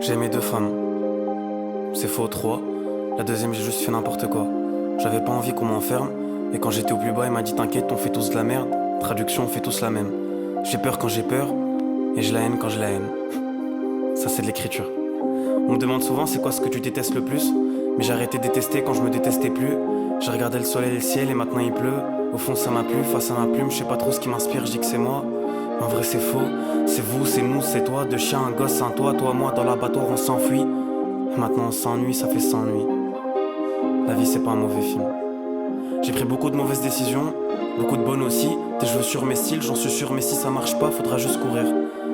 J'ai aimé deux femmes. C'est faux, trois. La deuxième, j'ai juste fait n'importe quoi. J'avais pas envie qu'on m'enferme. Et quand j'étais au plus bas, il m'a dit t'inquiète, on fait tous de la merde. Traduction, on fait tous la même. J'ai peur quand j'ai peur. Et j'ai la haine quand j'ai la haine. Ça, c'est de l'écriture. On me demande souvent c'est quoi ce que tu détestes le plus. Mais j'ai arrêté de détester quand je me détestais plus. J'ai regardé le soleil et le ciel et maintenant il pleut. Au fond, ça m'a plu. Face à ma plume, je sais pas trop ce qui m'inspire, je dis que c'est moi. En vrai c'est faux, c'est vous, c'est nous, c'est toi. Deux chiens, un gosse, un toit, toi, moi, dans l'abattoir on s'enfuit. Et maintenant on s'ennuie, ça fait 100 nuits. La vie c'est pas un mauvais film. J'ai pris beaucoup de mauvaises décisions, beaucoup de bonnes aussi. Des jeux sur mes styles, j'en suis sûr, mais si ça marche pas, faudra juste courir.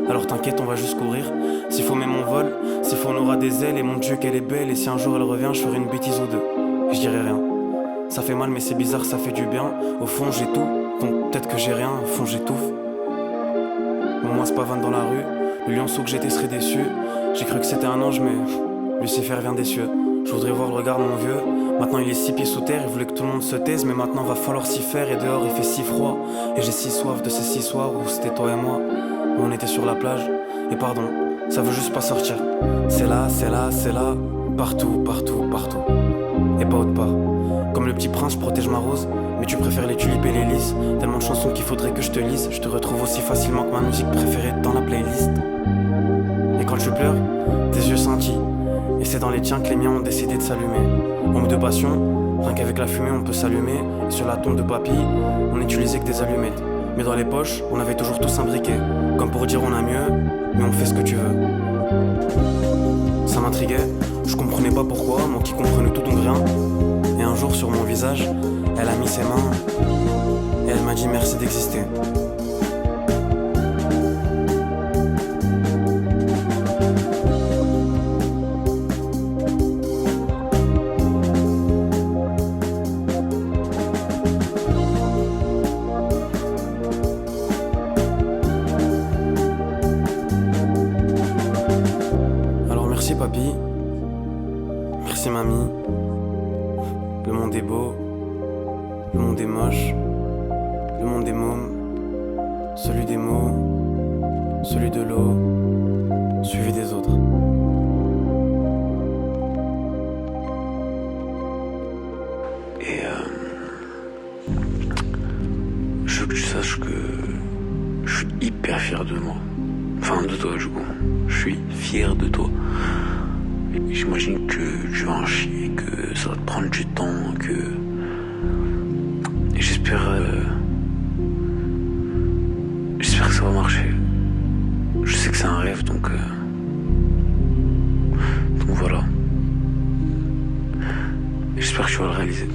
Alors t'inquiète, on va juste courir. S'il faut même on vole, s'il faut on aura des ailes. Et mon Dieu qu'elle est belle, et si un jour elle revient, je ferai une bêtise ou deux. Et je dirai rien. Ça fait mal mais c'est bizarre, ça fait du bien. Au fond j'ai tout, donc peut-être que j'ai rien, au fond j'étouffe. Moi c'est pas vanne dans la rue, le lionceau que j'étais serait déçu. J'ai cru que c'était un ange mais Lucifer vient des cieux. Je voudrais voir le regard de mon vieux. Maintenant il est 6 pieds sous terre, il voulait que tout le monde se taise. Mais maintenant va falloir s'y faire et dehors il fait si froid. Et j'ai si soif de ces 6 soirs où c'était toi et moi, où on était sur la plage. Et pardon, ça veut juste pas sortir. C'est là, c'est là, c'est là. Partout, partout, partout. Et pas autre part. Comme le petit prince, je protège ma rose. Mais tu préfères les tulipes et les lys. Tellement de chansons qu'il faudrait que je te lise. Je te retrouve aussi facilement que ma musique préférée dans la playlist. Et quand je pleure, tes yeux scintillent. Et c'est dans les tiens que les miens ont décidé de s'allumer. Ombre de passion, rien qu'avec la fumée on peut s'allumer. Et sur la tombe de papy, on n'utilisait que des allumettes. Mais dans les poches, on avait toujours tous un briquet. Comme pour dire on a mieux, mais on fait ce que tu veux. Ça m'intriguait, je comprenais pas pourquoi, moi qui comprenais tout donc rien. Et un jour sur mon visage, elle a mis ses mains et elle m'a dit merci d'exister. Alors merci papy, merci mamie. Le monde est beau, le monde est moche, le monde est môme, celui des mots, celui de l'eau, suivi des autres. Et je veux que tu saches que je suis hyper fier de moi. Enfin de toi du coup. Je suis fier de toi. Et j'imagine que tu vas en chier, que ça va te prendre du temps, que... Et j'espère que ça va marcher. Je sais que c'est un rêve donc voilà. Et j'espère que tu vas le réaliser.